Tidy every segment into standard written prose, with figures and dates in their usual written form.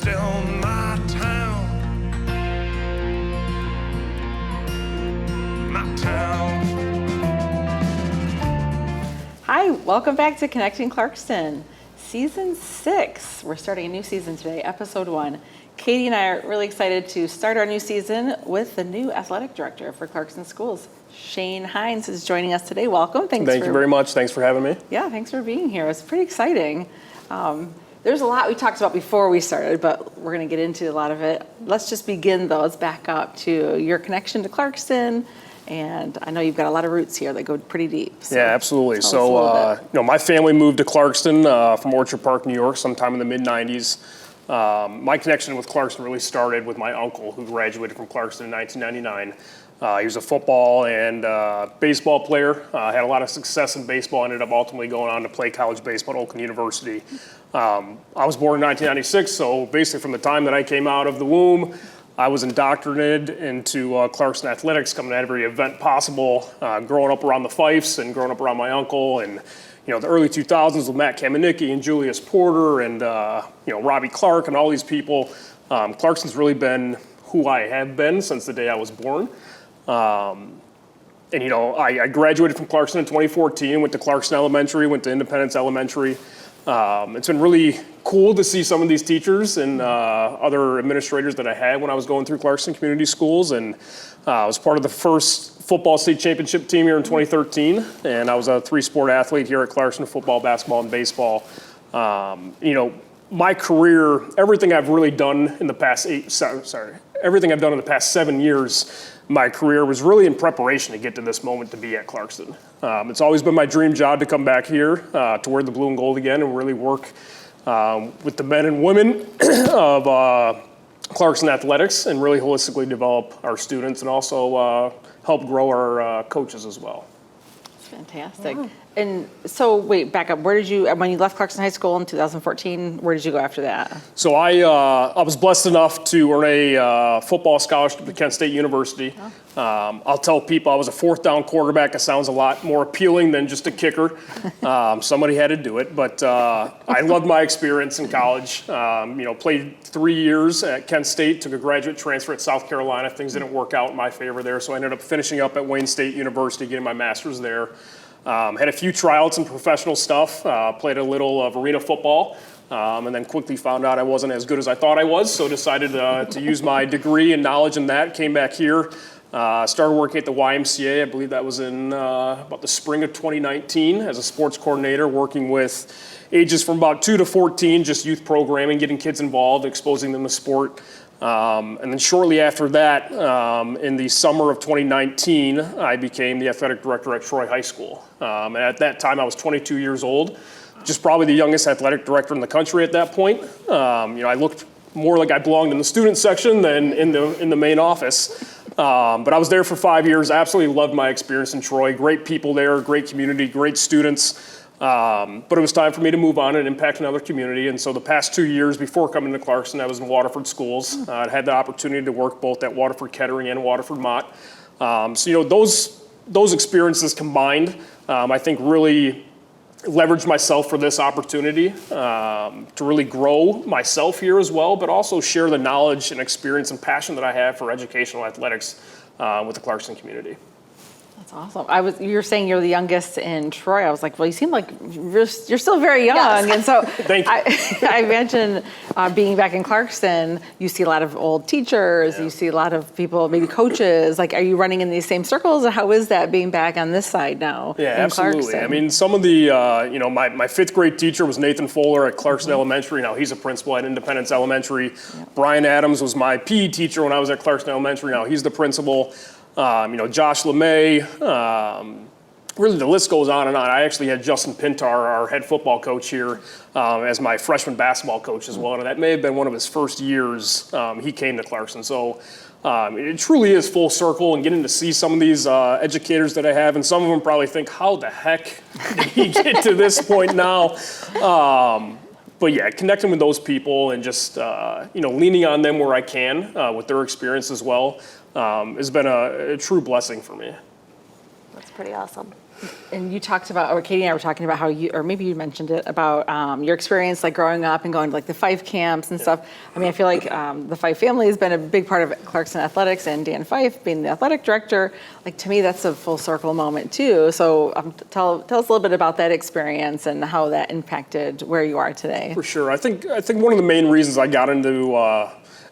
still my town. My town. Hi, welcome back to Connecting Clarkston, Season 6. We're starting a new season today, Episode 1. Katie and I are really excited to start our new season with the new athletic director for Clarkston Schools. Shane Hynes is joining us today. Welcome. Thank you very much. Thanks for having me. Yeah, thanks for being here. It's pretty exciting. There's a lot we talked about before we started, but we're going to get into a lot of it. Let's just begin, though. Let's back up to your connection to Clarkston. And I know you've got a lot of roots here that go pretty deep. So yeah, absolutely. So, my family moved to Clarkston from Orchard Park, New York, sometime in the mid-'90s. My connection with Clarkston really started with my uncle, who graduated from Clarkston in 1999. He was a football and baseball player, had a lot of success in baseball, ended up ultimately going on to play college baseball at Oakland University. I was born in 1996, so basically from the time that I came out of the womb, I was indoctrinated into Clarkston athletics, coming to every event possible, growing up around the Fifes and growing up around my uncle, and the early 2000s with Matt Kamenicki and Julius Porter and Robbie Clark and all these people. Clarkston's really been who I have been since the day I was born. I graduated from Clarkston in 2014, went to Clarkston Elementary, went to Independence Elementary. It's been really cool to see some of these teachers and other administrators that I had when I was going through Clarkston Community Schools, and I was part of the first football state championship team here in 2013, and I was a three-sport athlete here at Clarkston: football, basketball, and baseball. My career, everything I've done in the past 7 years, my career was really in preparation to get to this moment to be at Clarkston. It's always been my dream job to come back here to wear the blue and gold again and really work with the men and women of Clarkston athletics and really holistically develop our students and also help grow our coaches as well. That's fantastic. Wow. And so, wait, back up. When you left Clarkston High School in 2014, where did you go after that? So I was blessed enough to earn a football scholarship at Kent State University. Oh. I'll tell people I was a fourth down quarterback. It sounds a lot more appealing than just a kicker. Somebody had to do it, but I loved my experience in college. Played 3 years at Kent State, took a graduate transfer at South Carolina. Things didn't work out in my favor there, so I ended up finishing up at Wayne State University, getting my master's there. Had a few tryouts and professional stuff, played a little of arena football, and then quickly found out I wasn't as good as I thought I was, so decided to use my degree and knowledge in that, came back here, started working at the YMCA. I believe that was in about the spring of 2019 as a sports coordinator, working with ages from about 2 to 14, just youth programming, getting kids involved, exposing them to sport. And then shortly after that, in the summer of 2019, I became the athletic director at Troy High School. And at that time, I was 22 years old, just probably the youngest athletic director in the country at that point. I looked more like I belonged in the student section than in the main office. But I was there for 5 years, absolutely loved my experience in Troy. Great people there, great community, great students. But it was time for me to move on and impact another community. And so the past 2 years before coming to Clarkston, I was in Waterford schools. I had the opportunity to work both at Waterford Kettering and Waterford Mott. Those experiences combined, I think really leveraged myself for this opportunity to really grow myself here as well, but also share the knowledge and experience and passion that I have for educational athletics with the Clarkston community. That's awesome. You were saying you're the youngest in Troy. I was like, well, you seem like you're still very young. Yes. And so Thank you. I imagine being back in Clarkston, you see a lot of old teachers, You see a lot of people, maybe coaches. Like, are you running in these same circles? Or how is that being back on this side now? Yeah, absolutely. Clarkston? I mean, some of the, my fifth grade teacher was Nathan Fuller at Clarkston Elementary. Now he's a principal at Independence Elementary. Yep. Brian Adams was my PE teacher when I was at Clarkston Elementary. Now he's the principal. Josh LeMay, really the list goes on and on. I actually had Justin Pintar, our head football coach here, as my freshman basketball coach as well. And that may have been one of his first years he came to Clarkston. So it truly is full circle, and getting to see some of these educators that I have, and some of them probably think, how the heck did he get to this point now? But yeah, connecting with those people and just leaning on them where I can with their experience as well has been a true blessing for me. That's pretty awesome. And you talked about, or Katie and I were talking about how you, or maybe you mentioned it, about your experience like growing up and going to like the Fife camps and stuff. I mean, I feel like the Fife family has been a big part of Clarkston athletics, and Dan Fife being the athletic director, like to me, that's a full circle moment too. So tell us a little bit about that experience and how that impacted where you are today. For sure. I think one of the main reasons I got into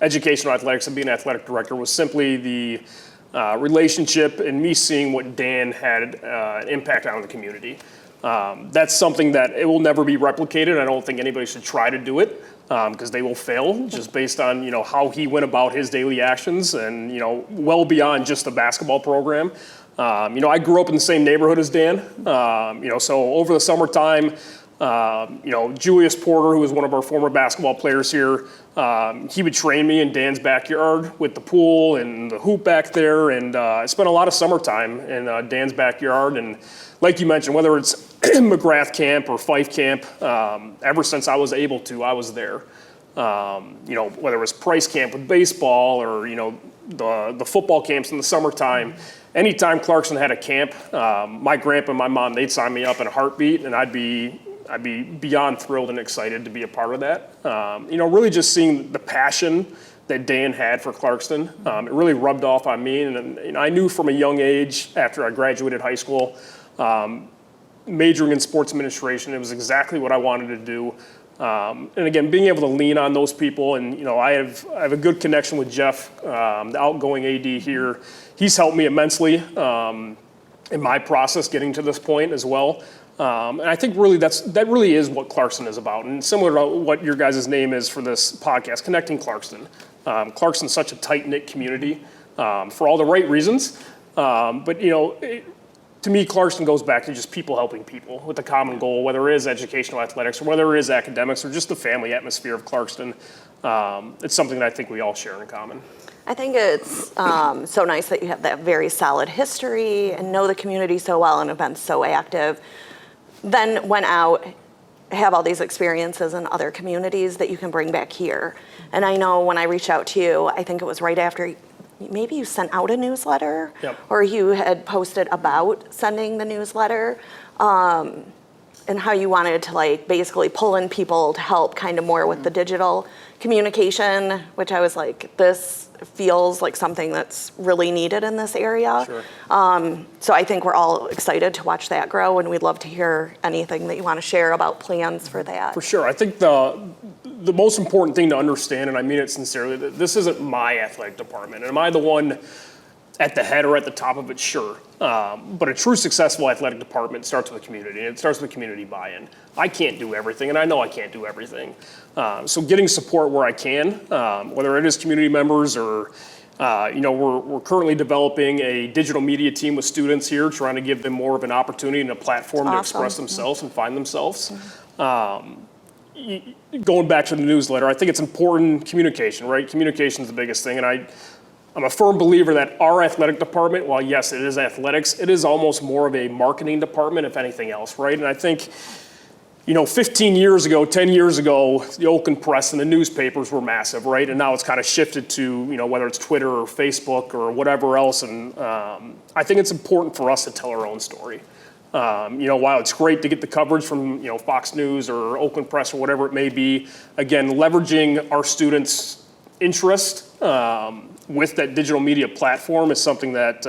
educational athletics and being an athletic director was simply the relationship and me seeing what Dan had an impact on the community. That's something that it will never be replicated. I don't think anybody should try to do it because they will fail just based on how he went about his daily actions and well beyond just the basketball program. I grew up in the same neighborhood as Dan. So over the summertime, Julius Porter, who was one of our former basketball players here, he would train me in Dan's backyard with the pool and the hoop back there, and I spent a lot of summertime in Dan's backyard. And like you mentioned, whether it's McGrath camp or Fife camp, ever since I was able to, I was there. Whether it was Price camp with baseball or the football camps in the summertime. Anytime Clarkston had a camp, my grandpa and my mom, they'd sign me up in a heartbeat, and I'd be beyond thrilled and excited to be a part of that. Really just seeing the passion that Dan had for Clarkston, it really rubbed off on me. And I knew from a young age, after I graduated high school, majoring in sports administration, it was exactly what I wanted to do. And again, being able to lean on those people, and I have a good connection with Jeff, the outgoing AD here. He's helped me immensely in my process getting to this point as well. And I think really that really is what Clarkston is about, and similar to what your guys' name is for this podcast, Connecting Clarkston. Clarkston's such a tight-knit community for all the right reasons, but to me, Clarkston goes back to just people helping people with a common goal, whether it is educational athletics or whether it is academics or just the family atmosphere of Clarkston. It's something that I think we all share in common. I think it's so nice that you have that very solid history and know the community so well and have been so active. Then went out, have all these experiences in other communities that you can bring back here. And I know when I reached out to you, I think it was right after maybe you sent out a newsletter. Yep. Or you had posted about sending the newsletter, and how you wanted to basically pull in people to help kind of more with the digital communication, which I was like, this feels like something that's really needed in this area. Sure. So I think we're all excited to watch that grow, and we'd love to hear anything that you want to share about plans for that. For sure. I think the most important thing to understand, and I mean it sincerely, that this isn't my athletic department. And am I the one at the head or at the top of it? Sure. But a true successful athletic department starts with community, and it starts with community buy-in. I can't do everything, and I know I can't do everything. So getting support where I can, whether it is community members or, we're currently devolving a digital media team with students here, trying to give them more of an opportunity and a platform to express themselves and find themselves. Going back to the newsletter, I think it's important communication, right? Communication is the biggest thing, and I'm a firm believer that our athletic department, while yes, it is athletics, it is almost more of a marketing department, if anything else, right? And I think, 15 years ago, 10 years ago, the Oakland Press and the newspapers were massive, right? And now it's kind of shifted to, whether it's Twitter or Facebook or whatever else. And I think it's important for us to tell our own story. While it's great to get the coverage from, Fox News or Oakland Press or whatever it may be, again, leveraging our students' interest with that digital media platform is something that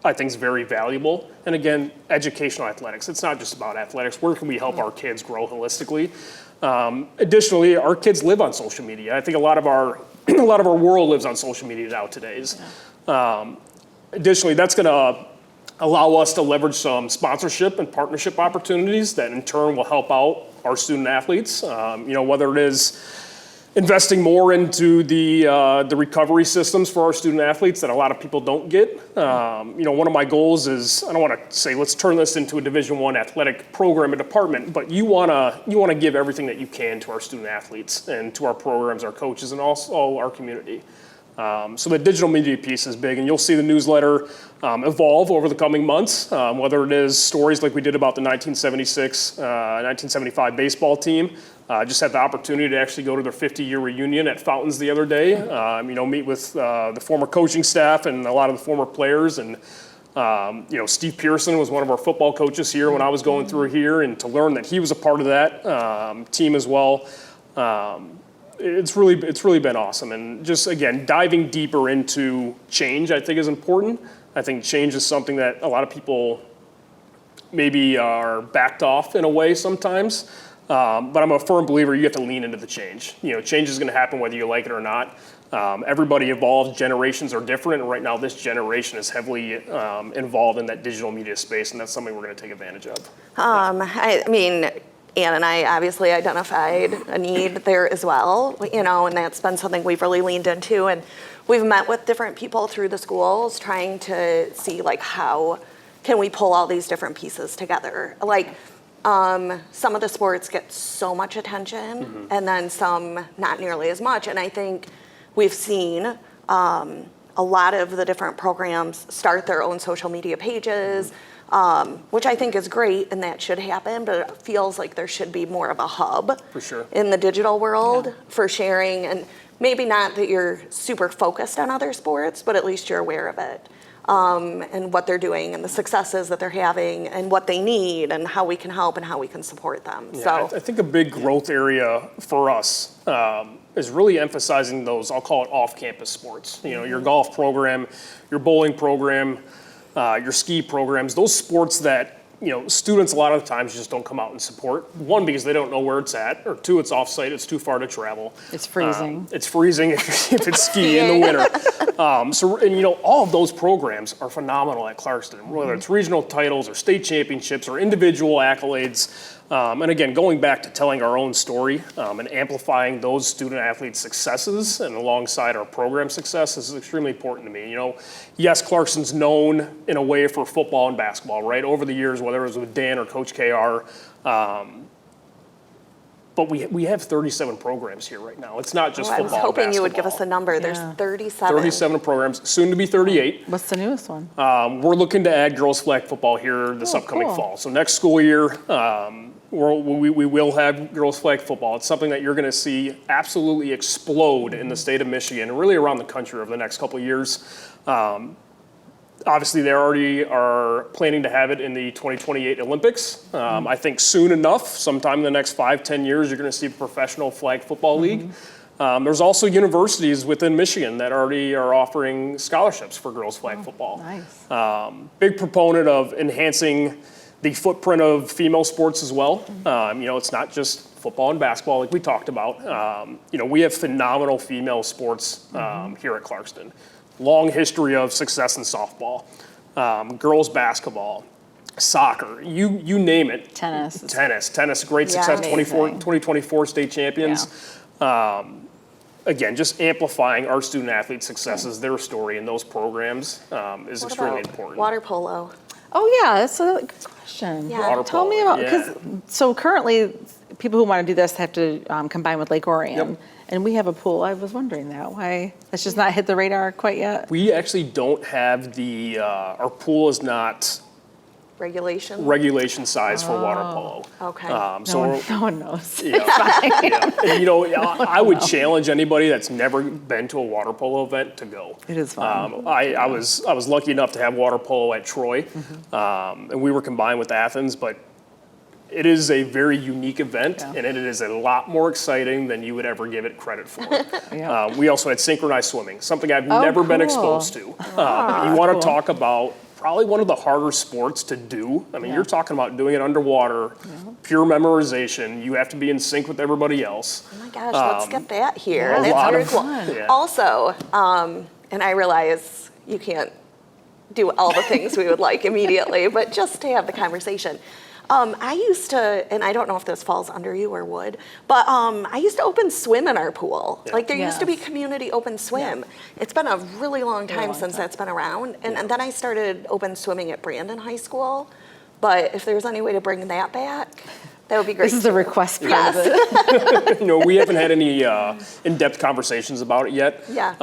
I think is very valuable. And again, educational athletics. It's not just about athletics. Where can we help our kids grow holistically? Additionally, our kids live on social media. I think a lot of our world lives on social media nowadays. Additionally, that's going to allow us to leverage some sponsorship and partnership opportunities that in turn will help out our student athletes. Whether it is investing more into the recovery systems for our student athletes that a lot of people don't get. One of my goals is, I don't want to say let's turn this into a Division I athletic program and department, but you want to give everything that you can to our student athletes and to our programs, our coaches, and also our community. So the digital media piece is big, and you'll see the newsletter evolve over the coming months, whether it is stories like we did about the 1976, 1975 baseball team. Just had the opportunity to actually go to their 50-year reunion at Fountains the other day, meet with the former coaching staff and a lot of the former players, and Steve Pearson was one of our football coaches here when I was going through here, and to learn that he was a part of that team as well, it's really been awesome. And just, again, diving deeper into change, I think, is important. I think change is something that a lot of people maybe are backed off in a way sometimes. But I'm a firm believer you have to lean into the change. Change is going to happen whether you like it or not. Everybody evolves, generations are different, and right now this generation is heavily involved in that digital media space, and that's something we're going to take advantage of. I mean, Ann and I obviously identified a need there as well, and that's been something we've really leaned into. And we've met with different people through the schools trying to see, like, how can we pull all these different pieces together? Like, some of the sports get so much attention, and then some not nearly as much. And I think we've seen a lot of the different programs start their own social media pages, which I think is great, and that should happen, but it feels like there should be more of a hub For sure. in the digital world for sharing, and maybe not that you're super focused on other sports, but at least you're aware of it, and what they're doing and the successes that they're having and what they need and how we can help and how we can support them. Yeah, I think a big growth area for us is really emphasizing those, I'll call it off-campus sports. Your golf program, your bowling program, your ski programs, those sports that students a lot of the times just don't come out and support. One, because they don't know where it's at, or two, it's off-site, it's too far to travel. It's freezing. It's freezing if it's ski in the winter. All of those programs are phenomenal at Clarkston, whether it's regional titles or state championships or individual accolades. And again, going back to telling our own story and amplifying those student athletes' successes and alongside our program success is extremely important to me. Yes, Clarkston's known in a way for football and basketball, right? Over the years, whether it was with Dan or Coach KR, but we have 37 programs here right now. It's not just I football. was hoping and you would give us a basketball. number. There's Yeah. 37. 37 programs, soon to be 38. What's the newest one? We're looking to add girls flag football here this upcoming cool. fall. So next school year, we will have girls flag football. It's something that you're going to see absolutely explode in the state of Michigan and really around the country over the next couple of years. Obviously, they already are planning to have it in the 2028 Olympics. I think soon enough, sometime in the next 5-10 years, you're going to see a professional flag football league. There's also universities within Michigan that already are offering scholarships for girls flag football. Nice. Big proponent of enhancing the footprint of female sports as well. It's not just football and basketball like we talked about. We have phenomenal female sports here at Clarkston. Long history of success in softball, girls basketball, soccer, you name it. Tennis, great Yeah, success, amazing. 2024 state champions. Again, just amplifying our student athlete successes, their story in those programs is What extremely about important. water polo? Oh yeah, that's a good question. Yeah. Water Tell me polo, about, because so currently people who want to do this have to combine with Lake Orion. Yep. And we have a pool. I was wondering that. Why? That's just not hit the radar quite yet? We actually don't have our pool is not Regulation? size for water polo. Okay. No one knows. Yeah. And, I would challenge anybody that's never been to a water polo event to go. It is fun. I was lucky enough to have water polo at Troy, and we were combined with Athens, but it is a very unique event, and it is a lot more exciting than you would ever give it credit for. Yeah. We also had synchronized swimming, something I've never been cool. exposed to. You want to talk about probably one of the harder sports to do. I mean, you're talking about doing it underwater, pure memorization. You have to be in sync with everybody else. Oh my gosh, let's get that here. a That's lot very of cool. fun. Yeah. Also, and I realize you can't do all the things we would like immediately, but just to have the conversation. I used to, and I don't know if this falls under you or would, but I used to open swim in our pool. Like there used to be Yes. community open swim. It's been a really long time since that's been around. And then I started open swimming at Brandon High School. But if there's any way to bring that back, that would be great. This is a request part of it. We haven't had any in-depth conversations about it yet. Yeah.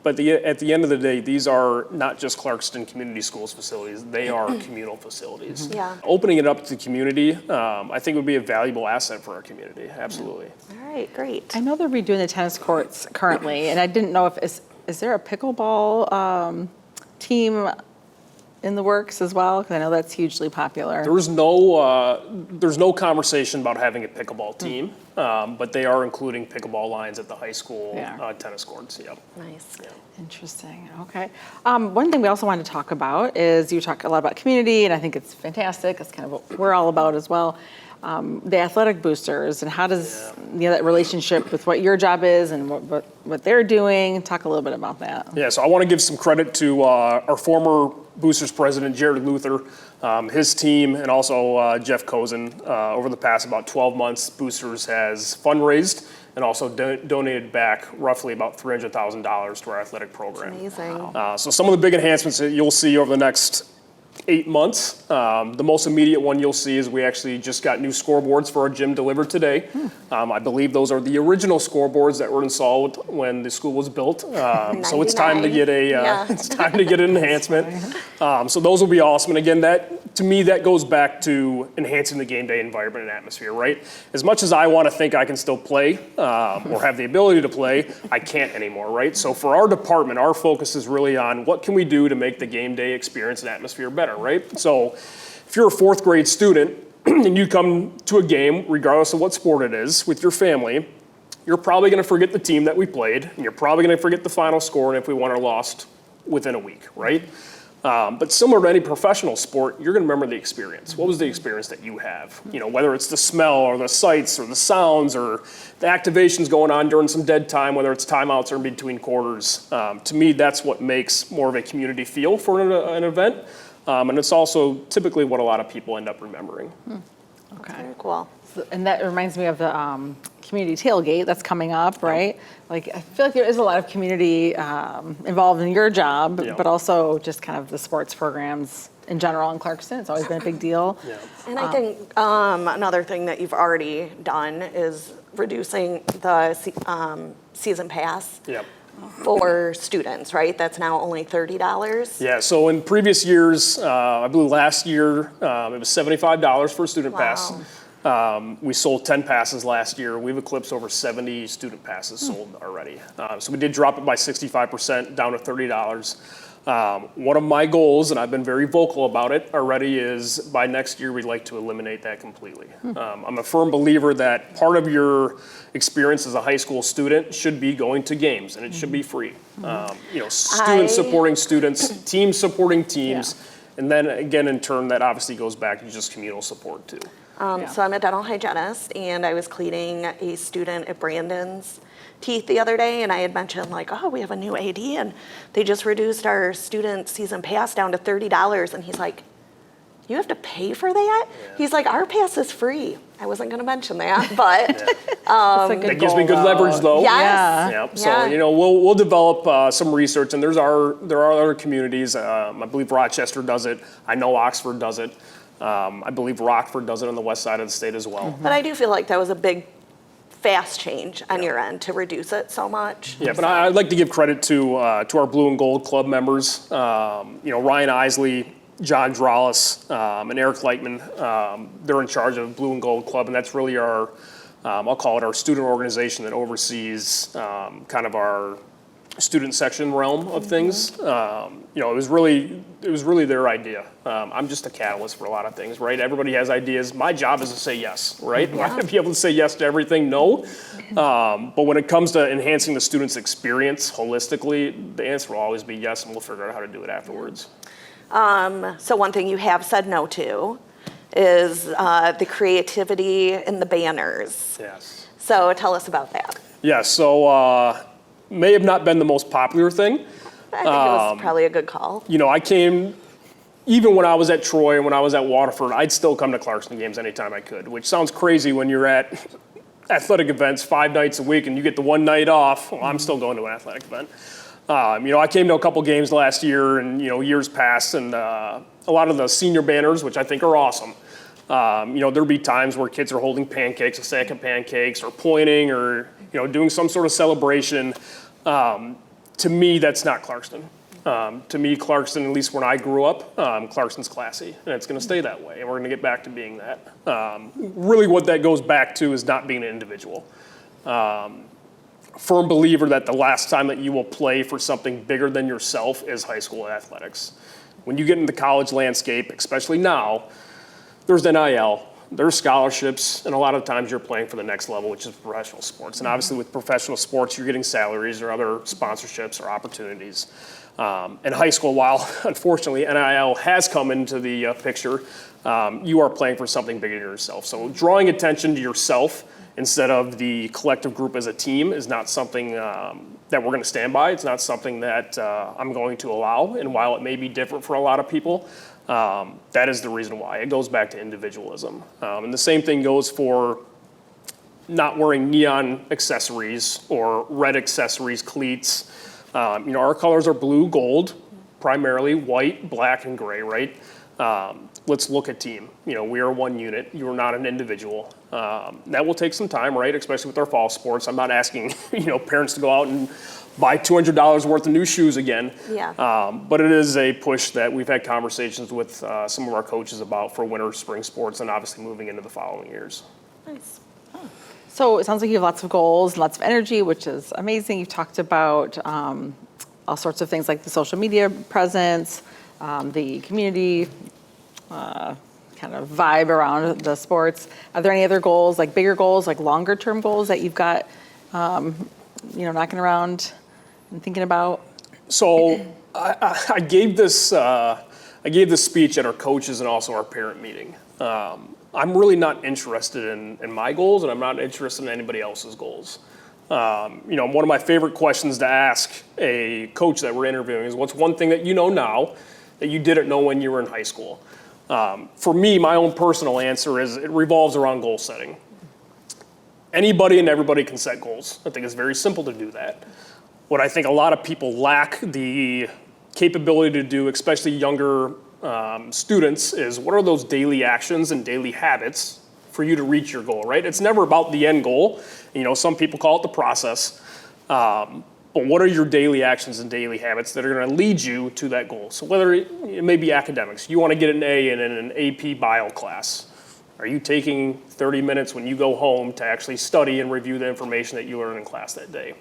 But at the end of the day, these are not just Clarkston Community Schools facilities. They are communal facilities. Yeah. Opening it up to the community, I think would be a valuable asset for our community. Absolutely. All right, great. I know they're redoing the tennis courts currently, and I didn't know if is there a pickleball team in the works as well? Because I know that's hugely popular. There's no conversation about having a pickleball team, but they are including pickleball lines at the high school tennis courts. Yep. Nice. Yeah. Interesting. Okay. One thing we also wanted to talk about is you talk a lot about community, and I think it's fantastic. It's kind of what we're all about as well. The athletic boosters, and how does that relationship with what your job is and what they're doing? Talk a little bit about that. Yeah, so I want to give some credit to our former Boosters president, Jared Luther, his team, and also Jeff Cozen. Over the past about 12 months, Boosters has fundraised and also donated back roughly about $300,000 to our athletic program. Amazing. So some of the big enhancements that you'll see over the next 8 months. The most immediate one you'll see is we actually just got new scoreboards for our gym delivered today. I believe those are the original scoreboards that were installed when the school was built. So it's time to get it's time to get an enhancement. So those will be awesome. And again, to me, that goes back to enhancing the game day environment and atmosphere, right? As much as I want to think I can still play or have the ability to play, I can't anymore, right? So for our department, our focus is really on what can we do to make the game day experience and atmosphere better, right? So if you're a fourth grade student and you come to a game, regardless of what sport it is, with your family, you're probably going to forget the team that we played, and you're probably going to forget the final score and if we won or lost within a week, right? But similar to any professional sport, you're going to remember the experience. What was the experience that you have? You know, whether it's the smell or the sights or the sounds or the activations going on during some dead time, whether it's timeouts or in between quarters. To me, that's what makes more of a community feel for an event. And it's also typically what a lot of people end up remembering. Okay. Very cool. And that reminds me of the community tailgate that's coming up, right? Like, I feel like there is a lot of community involved in your job, but also just kind of the sports programs in general in Clarkston. It's always been a big deal. Yeah. And I think another thing that you've already done is reducing the season pass for students, right? That's now only $30. Yeah, so in previous years, I believe last year, it was $75 for a student pass. We sold 10 passes last year. We've eclipsed over 70 student passes sold already. So we did drop it by 65% down to $30. One of my goals, and I've been very vocal about it already, is by next year we'd like to eliminate that completely. I'm a firm believer that part of your experience as a high school student should be going to games, and it should be free. You know, students supporting students, teams supporting teams, and then again in turn that obviously goes back to just communal support too. So I'm a dental hygienist, and I was cleaning a student at Brandon's teeth the other day, and I had mentioned like, oh, we have a new AD, and they just reduced our student season pass down to $30, and he's like, you have to pay for that? He's like, our pass is free. I wasn't going to mention that, but That gives me good leverage though. yes. Yeah. So you know we'll develop some research, and there are other communities. I believe Rochester does it. I know Oxford does it. I believe Rockford does it on the west side of the state as well. But I do feel like that was a big, fast change on your end to reduce it so much. Yeah, but I'd like to give credit to our Blue and Gold Club members. You know, Ryan Isley, John Drollis, and Eric Lightman. They're in charge of Blue and Gold Club, and that's really our, I'll call it our student organization that oversees kind of our student section realm of things. You know, it was really their idea. I'm just a catalyst for a lot of things, right? Everybody has ideas. My job is to say yes, right? Am I going to be able to say yes to everything? No. But when it comes to enhancing the student's experience holistically, the answer will always be yes, and we'll figure out how to do it afterwards. So one thing you have said no to is the creativity in the banners. Yes. So tell us about that. Yeah, so may have not been the most popular thing. I think it was probably a good call. You know, I came, even when I was at Troy and when I was at Waterford, I'd still come to Clarkston games anytime I could, which sounds crazy when you're at athletic events 5 nights a week and you get the one night off. Well, I'm still going to an athletic event. You know, I came to a couple games last year and, you know, years past, and a lot of the senior banners, which I think are awesome. You know, there'll be times where kids are holding pancakes, a sack of pancakes, or pointing, or, you know, doing some sort of celebration. To me, that's not Clarkston. To me, Clarkston, at least when I grew up, Clarkston's classy, and it's going to stay that way, and we're going to get back to being that. Really what that goes back to is not being an individual. Firm believer that the last time that you will play for something bigger than yourself is high school athletics. when you get into the college landscape, especially now, there's NIL, there's scholarships, and a lot of times you're playing for the next level, which is professional sports. And obviously with professional sports, you're getting salaries or other sponsorships or opportunities. In high school, while unfortunately NIL has come into the picture, you are playing for something bigger than yourself. So drawing attention to yourself instead of the collective group as a team is not something that we're going to stand by. It's not something that I'm going to allow. And while it may be different for a lot of people, that is the reason why. It goes back to individualism. And the same thing goes for not wearing neon accessories or red accessories, cleats. Our colors are blue, gold, primarily white, black, and gray, right? Let's look at team. We are one unit. You are not an individual. That will take some time, right? Especially with our fall sports. I'm not asking, parents to go out and buy $200 worth of new shoes again. Yeah. But it is a push that we've had conversations with some of our coaches about for winter, spring sports, and obviously moving into the following years. Nice. So it sounds like you have lots of goals, lots of energy, which is amazing. You've talked about all sorts of things like the social media presence, the community kind of vibe around the sports. Are there any other goals, like bigger goals, like longer term goals that you've got, knocking around and thinking about? So I gave this speech at our coaches and also our parent meeting. I'm really not interested in my goals, and I'm not interested in anybody else's goals. One of my favorite questions to ask a coach that we're interviewing is, what's one thing that you know now that you didn't know when you were in high school? For me, my own personal answer is it revolves around goal setting. Anybody and everybody can set goals. I think it's very simple to do that. What I think a lot of people lack the capability to do, especially younger students, is what are those daily actions and daily habits for you to reach your goal, right? It's never about the end goal. Some people call it the process. But what are your daily actions and daily habits that are going to lead you to that goal? So whether it may be academics, you want to get an A in an AP bio class. Are you taking 30 minutes when you go home to actually study and review the information that you learned in class that day?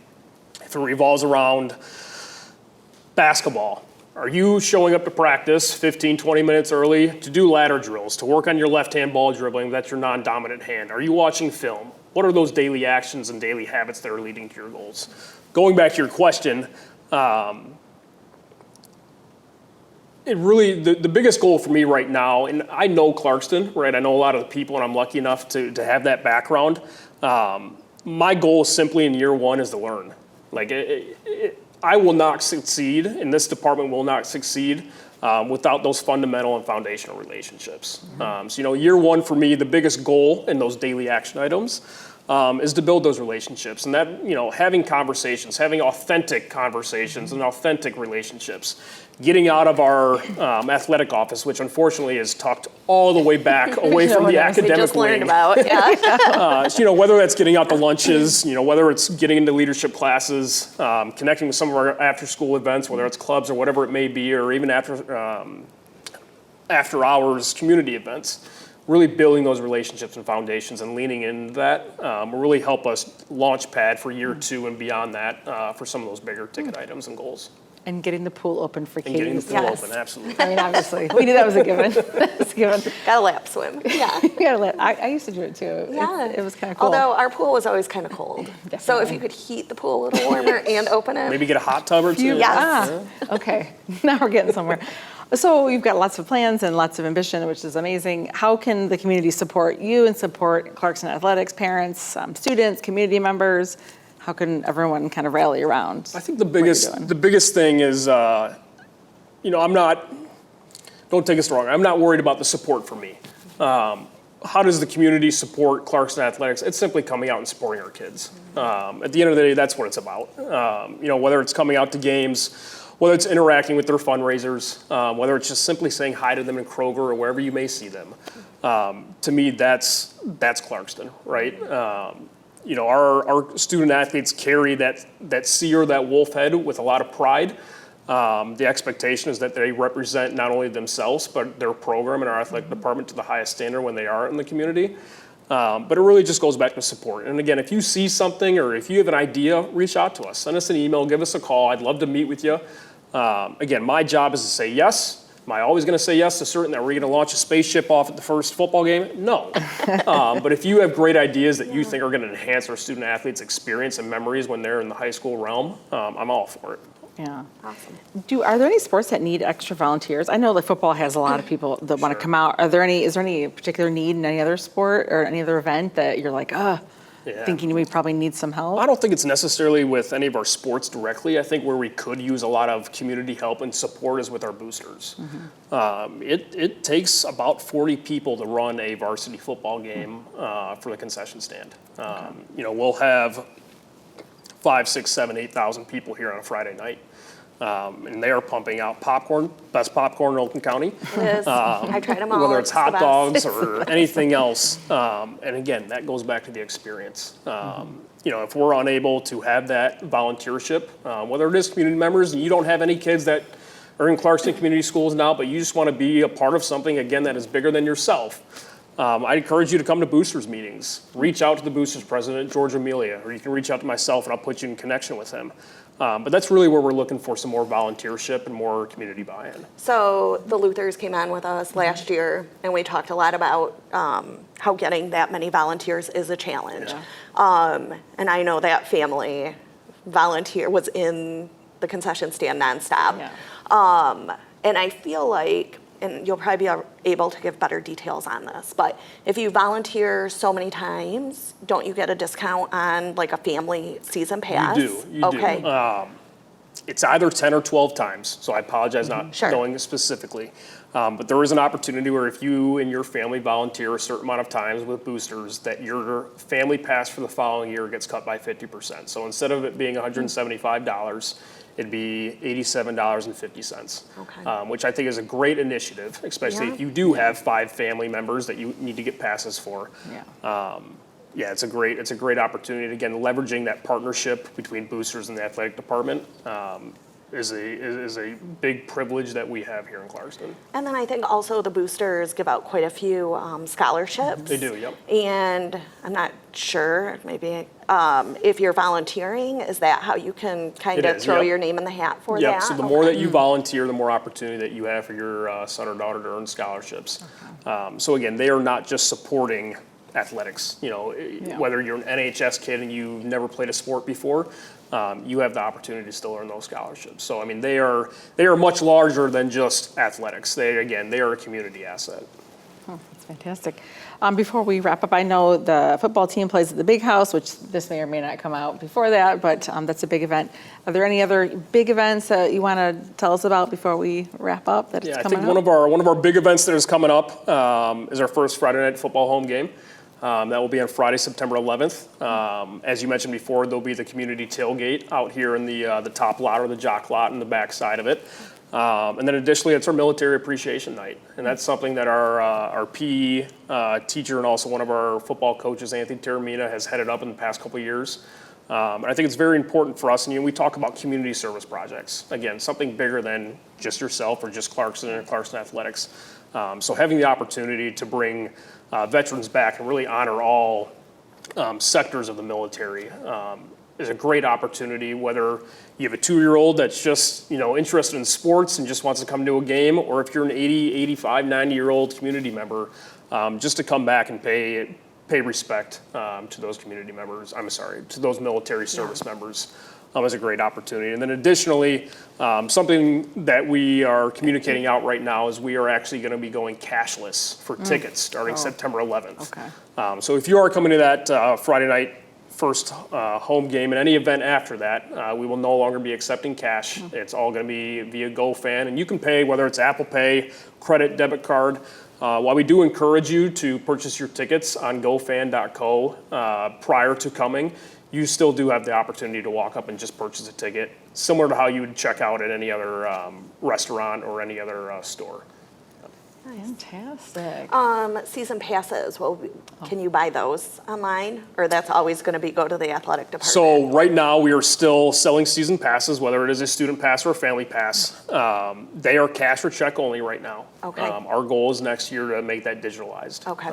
If it revolves around basketball, are you showing up to practice 15, 20 minutes early to do ladder drills, to work on your left-hand ball dribbling, that's your non-dominant hand? Are you watching film? What are those daily actions and daily habits that are leading to your goals? Going back to your question, the biggest goal for me right now, and I know Clarkston, right? I know a lot of the people, and I'm lucky enough to have that background. My goal simply in year one is to learn. I will not succeed, and this department will not succeed without those fundamental and foundational relationships. So, year one for me, the biggest goal in those daily action items is to build those relationships. And that, having conversations, having authentic conversations and authentic relationships. Getting out of our athletic office, which unfortunately is tucked all the way back away from the academic we just wing. learned about, yeah. Whether that's getting out to lunches, whether it's getting into leadership classes, connecting with some of our after-school events, whether it's clubs or whatever it may be, or even after-hours community events, really building those relationships and foundations and leaning into that will really help us launch pad for year two and beyond that for some of those bigger ticket items and goals. And getting the pool open for And getting the Katie's. pool Yes. open, absolutely. I mean, obviously, we knew that was a given. It's a given. Got a lap swim. Yeah. I used to do it too. Yeah. It was kind of cool. Although our pool was always kind of cold. So if you could heat the pool a little warmer and open it. Maybe get a hot tub or two. Yes. Okay, now we're getting somewhere. So you've got lots of plans and lots of ambition, which is amazing. How can the community support you and support Clarkston athletics, parents, students, community members? How can everyone kind of rally around? I think the biggest thing is, don't take us wrong, I'm not worried about the support for me. How does the community support Clarkston athletics? It's simply coming out and supporting our kids. At the end of the day, that's what it's about. Whether it's coming out to games, whether it's interacting with their fundraisers, whether it's just simply saying hi to them in Kroger or wherever you may see them. To me, that's Clarkston, right? Our student athletes carry that seer, that wolf head with a lot of pride. The expectation is that they represent not only themselves, but their program and our athletic department to the highest standard when they are in the community. But it really just goes back to support. And again, if you see something or if you have an idea, reach out to us. Send us an email, give us a call. I'd love to meet with you. Again, my job is to say yes. Am I always going to say yes to certain that we're going to launch a spaceship off at the first football game? No. But if you have great ideas that you think are going to enhance our student athletes' experience and memories when they're in the high school realm, I'm all for it. Yeah. Awesome. Are there any sports that need extra volunteers? I know that football has a lot of people that want to come out. Is there any particular need in any other sport or any other event that you're like, thinking we probably need some help? I don't think it's necessarily with any of our sports directly. I think where we could use a lot of community help and support is with our boosters. It takes about 40 people to run a varsity football game for the concession stand. We'll have 5, 6, 7, 8,000 people here on a Friday night. And they are pumping out popcorn, best popcorn in Oakland County. It is. I tried them all. Whether it's hot the dogs best. or anything else. And again, that goes back to the experience. If we're unable to have that volunteership, whether it is community members and you don't have any kids that are in Clarkston community schools now, but you just want to be a part of something, again, that is bigger than yourself, I encourage you to come to boosters meetings. Reach out to the boosters president, George Amelia, or you can reach out to myself and I'll put you in connection with him. But that's really where we're looking for some more volunteership and more community buy-in. So the Luthers came on with us last year, and we talked a lot about how getting that many volunteers is a challenge. And I know that family was in the concession stand nonstop. And I feel like, and you'll probably be able to give better details on this, but if you volunteer so many times, don't you get a discount on like a family season pass? You do. Okay. It's either 10 or 12 times, so I apologize not knowing specifically. But there is an opportunity where if you and your family volunteer a certain amount of times with boosters, that your family pass for the following year gets cut by 50%. So instead of it being $175, it'd be $87.50, which I think is a great initiative, especially if you do have 5 family members that you need to get passes for. It's a great opportunity. Again, leveraging that partnership between boosters and the athletic department is a big privilege that we have here in Clarkston. And then I think also the boosters give out quite a few scholarships. They do, yep. And I'm not sure, maybe if you're volunteering, is that how you can kind of throw your name in the hat for that? So the more that you volunteer, the more opportunity that you have for your son or daughter to earn scholarships. So again, they are not just supporting athletics. Whether you're an NHS kid and you've never played a sport before, you have the opportunity to still earn those scholarships. So I mean, they are much larger than just athletics. They are a community asset. Oh, that's fantastic. Before we wrap up, I know the football team plays at the Big House, which this may or may not come out before that, but that's a big event. Are there any other big events that you want to tell us about before we wrap up? I think one of our big events that is coming up is our first Friday night football home game. That will be on Friday, September 11th. As you mentioned before, there'll be the community tailgate out here in the top lot or the jock lot in the back side of it. And then additionally, it's our military appreciation night. And that's something that our PE teacher and also one of our football coaches, Anthony Terramina, has headed up in the past couple of years. And I think it's very important for us. And we talk about community service projects. Again, something bigger than just yourself or just Clarkston and Clarkston Athletics. So having the opportunity to bring veterans back and really honor all sectors of the military is a great opportunity, whether you have a 2-year-old that's just interested in sports and just wants to come to a game, or if you're an 80, 85, 90-year-old community member, just to come back and pay respect to those community members, to those military service members. Is a great opportunity. And then additionally, something that we are communicating out right now is we are actually going to be going cashless for tickets starting September 11th. Okay. So if you are coming to that Friday night first home game and any event after that, we will no longer be accepting cash. It's all going to be via GoFan, and you can pay whether it's Apple Pay, credit, debit card. While we do encourage you to purchase your tickets on gofan.co prior to coming, you still do have the opportunity to walk up and just purchase a ticket, similar to how you would check out at any other restaurant or any other store. Fantastic. Season passes, can you buy those online? Or that's always going to go to the athletic department? So right now we are still selling season passes, whether it is a student pass or a family pass. They are cash or check only right now. Okay. Our goal is next year to make that digitalized. Okay.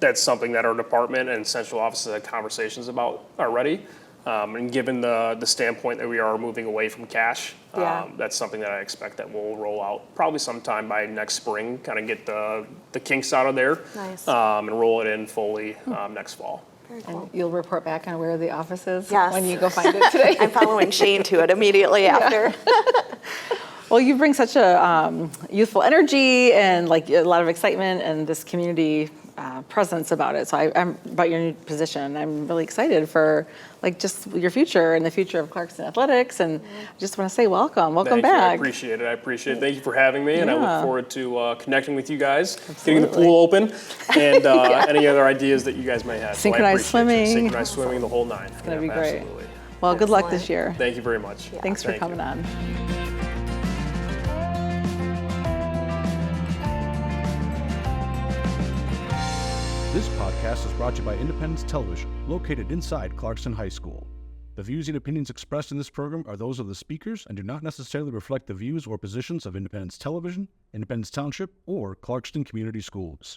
That's something that our department and central office have had conversations about already. And given the standpoint that we are moving away from cash, Yeah. that's something that I expect that will roll out probably sometime by next spring, kind of get the kinks out of there. Nice. And roll it in fully next fall. Very cool. And you'll report back on where the office is Yes. when you go find it today. I'm following Shane to it immediately after. Well, you bring such a youthful energy and like a lot of excitement and this community presence about it. So I'm about your new position. I'm really excited for like just your future and the future of Clarkston athletics. And I just want to say welcome Thank you. back. I appreciate it. Thank you for having me, and I Yeah. look forward to connecting with you guys, getting the pool open, and any other ideas that you guys may have. So I Synchronized appreciate you. swimming. Synchronized swimming, the whole nine. It's gonna be great. Absolutely. Well, good luck Excellent. this year. Thank you very much. Thanks for Thank coming you. on. This podcast is brought to you by Independence Television, located inside Clarkston High School. The views and opinions expressed in this program are those of the speakers and do not necessarily reflect the views or positions of Independence Television, Independence Township, or Clarkston Community Schools.